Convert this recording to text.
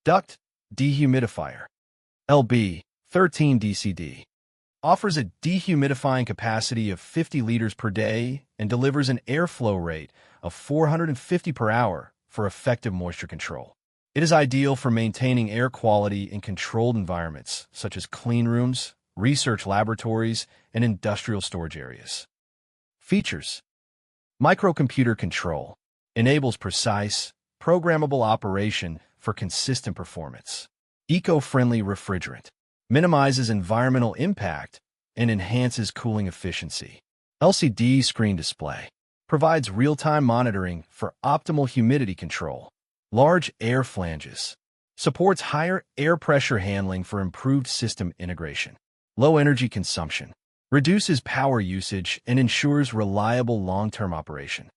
Duct Dehumidifier LB-13DCD offers a dehumidifying capacity of 50 liters per day and delivers an airflow rate of 450 per hour for effective moisture control. It is ideal for maintaining air quality in controlled environments such as clean rooms, research laboratories, and industrial storage areas. Features: Microcomputer Control enables precise, programmable operation for consistent performance. Eco-friendly refrigerant minimizes environmental impact and enhances cooling efficiency. LCD screen display provides real-time monitoring for optimal humidity control. Large air flanges supports higher air pressure handling for improved system integration. Low energy consumption reduces power usage and ensures reliable long-term operation.